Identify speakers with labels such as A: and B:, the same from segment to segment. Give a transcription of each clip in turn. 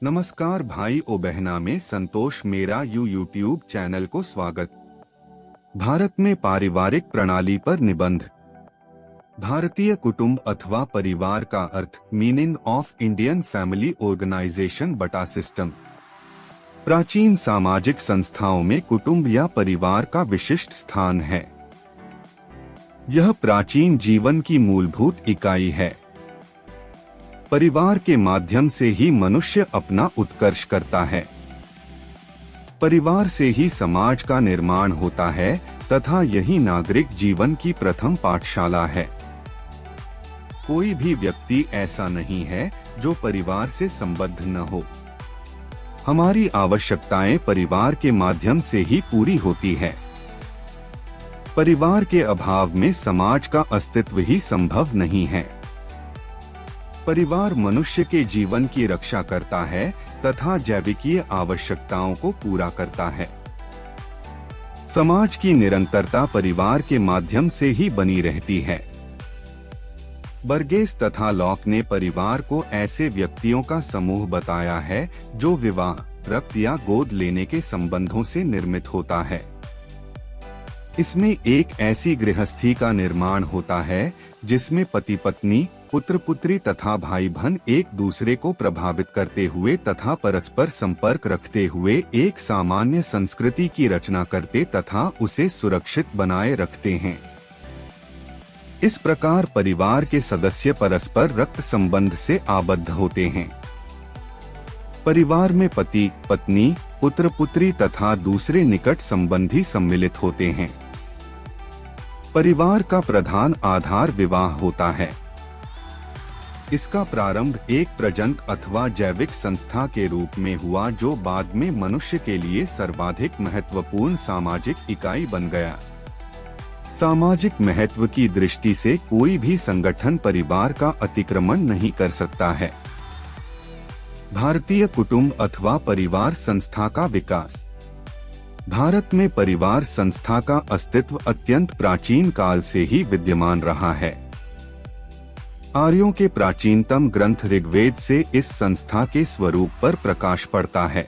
A: नमस्कार भाई ओ बहना में संतोष मेरा यूट्यूब चैनल को स्वागत। भारत में पारिवारिक प्रणाली पर निबंध। भारतीय कुटुंब अथवा परिवार का अर्थ meaning of Indian family organisation बटा सिस्टम। प्राचीन सामाजिक संस्थाओं में कुटुंब या परिवार का विशिष्ट स्थान है। यह प्राचीन जीवन की मूलभूत इकाई है। परिवार के माध्यम से ही मनुष्य अपना उत्कर्ष करता है। परिवार से ही समाज का निर्माण होता है तथा यही नागरिक जीवन की प्रथम पाठशाला है। कोई भी व्यक्ति ऐसा नहीं है जो परिवार से संबद्ध न हो। हमारी आवश्यकताएं परिवार के माध्यम से ही पूरी होती है। परिवार के अभाव में समाज का अस्तित्व ही संभव नहीं है। परिवार मनुष्य के जीवन की रक्षा करता है तथा जैविकीय आवश्यकताओं को पूरा करता है। समाज की निरंतरता परिवार के माध्यम से ही बनी रहती है। बर्गेस तथा लॉक ने परिवार को ऐसे व्यक्तियों का समूह बताया है जो विवाह, रक्त या गोद लेने के संबंधों से निर्मित होता है। इसमें एक ऐसी गृहस्थी का निर्माण होता है जिसमें पति पत्नी, पुत्र पुत्री तथा भाई बहन एक दूसरे को प्रभावित करते हुए तथा परस्पर संपर्क रखते हुए एक सामान्य संस्कृति की रचना करते तथा उसे सुरक्षित बनाए रखते हैं। इस प्रकार परिवार के सदस्य परस्पर रक्त संबंध से आबद्ध होते हैं। परिवार में पति, पत्नी, पुत्र पुत्री तथा दूसरे निकट संबंधी सम्मिलित होते हैं। परिवार का प्रधान आधार विवाह होता है। इसका प्रारंभ एक प्रजनक अथवा जैविक संस्था के रूप में हुआ जो बाद में मनुष्य के लिए सर्वाधिक महत्वपूर्ण सामाजिक इकाई बन गया। सामाजिक महत्व की दृष्टि से कोई भी संगठन परिवार का अतिक्रमण नहीं कर सकता है। भारतीय कुटुंब अथवा परिवार संस्था का विकास। भारत में परिवार संस्था का अस्तित्व अत्यंत प्राचीन काल से ही विद्यमान रहा है। आर्यों के प्राचीनतम ग्रंथ ऋग्वेद से इस संस्था के स्वरूप पर प्रकाश पड़ता है।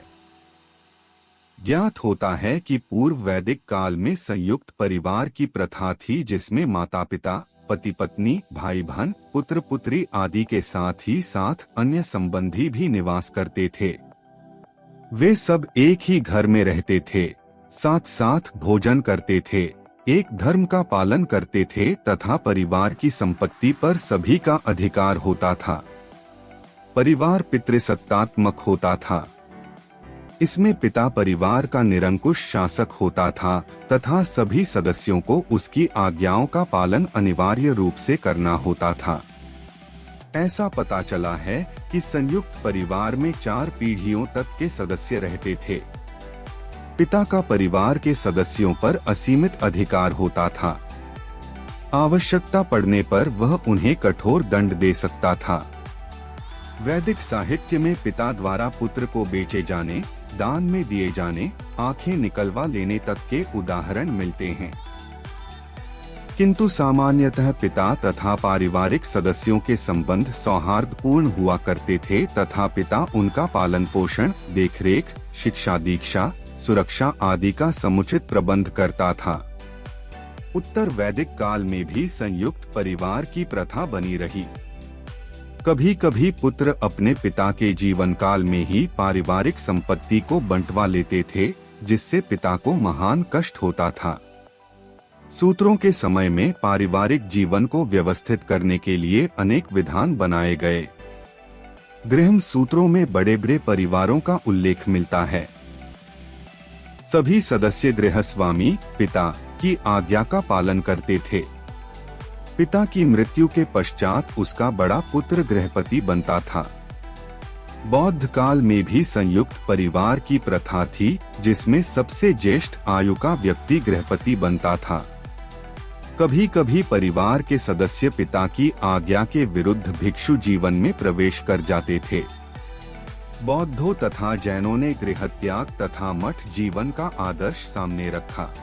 A: ज्ञात होता है कि पूर्व वैदिक काल में संयुक्त परिवार की प्रथा थी जिसमें माता पिता, पति पत्नी, भाई बहन, पुत्र पुत्री आदि के साथ ही साथ अन्य संबंधी भी निवास करते थे। वे सब एक ही घर में रहते थे, साथ साथ भोजन करते थे, एक धर्म का पालन करते थे तथा परिवार की संपत्ति पर सभी का अधिकार होता था। परिवार पितृसत्तात्मक होता था। इसमें पिता परिवार का निरंकुश शासक होता था तथा सभी सदस्यों को उसकी आज्ञाओं का पालन अनिवार्य रूप से करना होता था। ऐसा पता चला है कि संयुक्त परिवार में 4 पीढ़ियों तक के सदस्य रहते थे। पिता का परिवार के सदस्यों पर असीमित अधिकार होता था। आवश्यकता पड़ने पर वह उन्हें कठोर दंड दे सकता था। वैदिक साहित्य में पिता द्वारा पुत्र को बेचे जाने, दान में दिए जाने, आंखें निकलवा लेने तक के उदाहरण मिलते हैं। किंतु सामान्यतः पिता तथा पारिवारिक सदस्यों के संबंध सौहार्दपूर्ण हुआ करते थे तथा पिता उनका पालन पोषण, देखरेख, शिक्षा दीक्षा, सुरक्षा आदि का समुचित प्रबंध करता था। उत्तर वैदिक काल में भी संयुक्त परिवार की प्रथा बनी रही। कभी कभी पुत्र अपने पिता के जीवन काल में ही पारिवारिक संपत्ति को बंटवा लेते थे, जिससे पिता को महान कष्ट होता था। सूत्रों के समय में पारिवारिक जीवन को व्यवस्थित करने के लिए अनेक विधान बनाए गए। गृहस्थ सूत्रों में बड़े बड़े परिवारों का उल्लेख मिलता है। सभी सदस्य गृहस्वामी, पिता की आज्ञा का पालन करते थे। पिता की मृत्यु के पश्चात उसका बड़ा पुत्र गृहपति बनता था। बौद्ध काल में भी संयुक्त परिवार की प्रथा थी जिसमें सबसे ज्येष्ठ आयु का व्यक्ति गृहपति बनता था। कभी कभी परिवार के सदस्य पिता की आज्ञा के विरुद्ध भिक्षु जीवन में प्रवेश कर जाते थे। बौद्धों तथा जैनों ने गृहत्याग तथा मठ जीवन का आदर्श सामने रखा।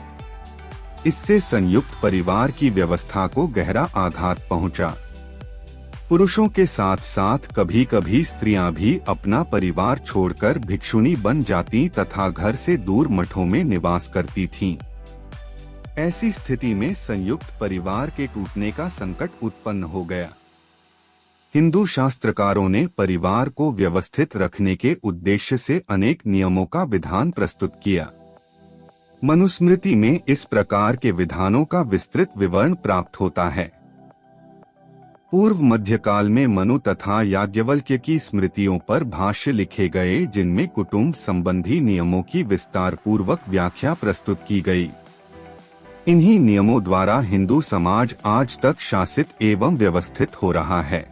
A: इससे संयुक्त परिवार की व्यवस्था को गहरा आघात पहुंचा। पुरुषों के साथ साथ कभी कभी स्त्रियां भी अपना परिवार छोड़कर भिक्षुणी बन जाती तथा घर से दूर मठों में निवास करती थीं। ऐसी स्थिति में संयुक्त परिवार के टूटने का संकट उत्पन्न हो गया। हिंदू शास्त्रकारों ने परिवार को व्यवस्थित रखने के उद्देश्य से अनेक नियमों का विधान प्रस्तुत किया। मनुस्मृति में इस प्रकार के विधानों का विस्तृत विवरण प्राप्त होता है। पूर्व मध्यकाल में मनु तथा याज्ञवल्क्य की स्मृतियों पर भाष्य लिखे गए, जिनमें कुटुंब संबंधी नियमों की विस्तार पूर्वक व्याख्या प्रस्तुत की गई। इन्हीं नियमों द्वारा हिंदू समाज आज तक शासित एवं व्यवस्थित हो रहा है।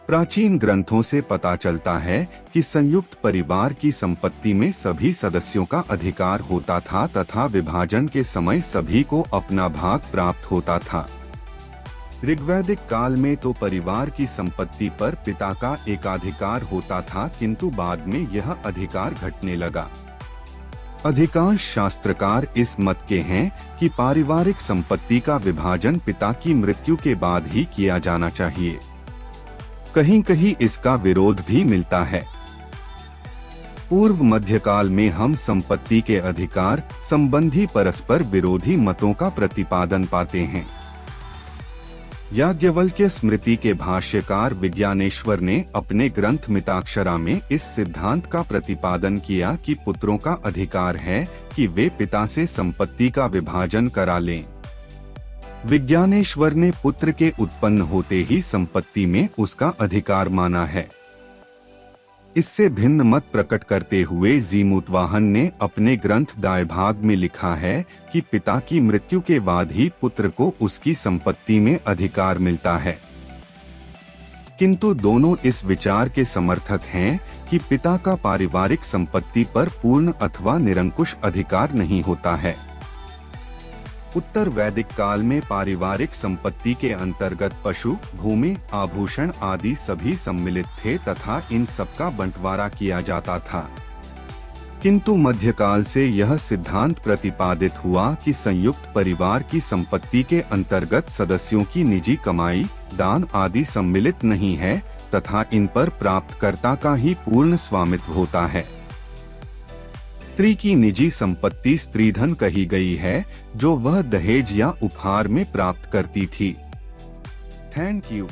A: प्राचीन ग्रंथों से पता चलता है कि संयुक्त परिवार की संपत्ति में सभी सदस्यों का अधिकार होता था तथा विभाजन के समय सभी को अपना भाग प्राप्त होता था। ऋग्वैदिक काल में तो परिवार की संपत्ति पर पिता का एकाधिकार होता था, किंतु बाद में यह अधिकार घटने लगा। अधिकांश शास्त्रकार इस मत के हैं कि पारिवारिक संपत्ति का विभाजन पिता की मृत्यु के बाद ही किया जाना चाहिए। कहीं कहीं इसका विरोध भी मिलता है। पूर्व मध्यकाल में हम संपत्ति के अधिकार संबंधी परस्पर विरोधी मतों का प्रतिपादन पाते हैं। याज्ञवल्क्य स्मृति के भाष्यकार विज्ञानेश्वर ने अपने ग्रंथ मिताक्षरा में इस सिद्धांत का प्रतिपादन किया कि पुत्रों का अधिकार है कि वे पिता से संपत्ति का विभाजन करा लें। विज्ञानेश्वर ने पुत्र के उत्पन्न होते ही संपत्ति में उसका अधिकार माना है। इससे भिन्न मत प्रकट करते हुए जीमूतवाहन ने अपने ग्रंथ दायभाग में लिखा है कि पिता की मृत्यु के बाद ही पुत्र को उसकी संपत्ति में अधिकार मिलता है। किंतु दोनों इस विचार के समर्थक हैं कि पिता का पारिवारिक संपत्ति पर पूर्ण अथवा निरंकुश अधिकार नहीं होता है। उत्तर वैदिक काल में पारिवारिक संपत्ति के अंतर्गत पशु, भूमि, आभूषण आदि सभी सम्मिलित थे तथा इन सबका बंटवारा किया जाता था। किंतु मध्यकाल से यह सिद्धांत प्रतिपादित हुआ कि संयुक्त परिवार की संपत्ति के अंतर्गत सदस्यों की निजी कमाई, दान आदि सम्मिलित नहीं है तथा इन पर प्राप्तकर्ता का ही पूर्ण स्वामित्व होता है। स्त्री की निजी संपत्ति स्त्रीधन कही गई है, जो वह दहेज या उपहार में प्राप्त करती थी। Thank you.